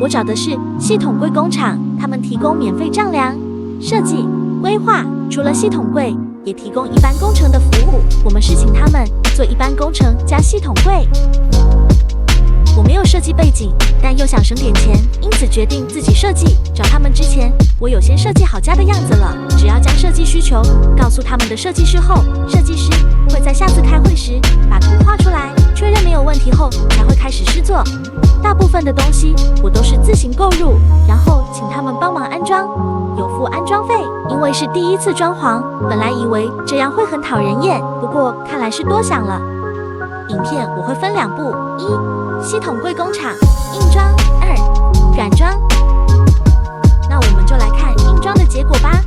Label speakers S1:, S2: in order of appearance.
S1: 我找的是系统柜工厂，他们提供免费丈量、设计、规划，除了系统柜，也提供一般工程的服务。我们是请他们做一般工程加系统柜。我没有设计背景，但又想省点钱，因此决定自己设计。找他们之前，我有先设计好家的样子了，只要将设计需求告诉他们的设计师后，设计师会在下次开会时把图画出来，确认没有问题后才会开始施作。大部分的东西我都是自行购入，然后请他们帮忙安装，有付安装费。因为是第一次装潢，本来以为这样会很讨人厌，不过看来是多想了。影片我会分2部：1. 系统柜工厂硬装；2. 软装。那我们就来看硬装的结果吧。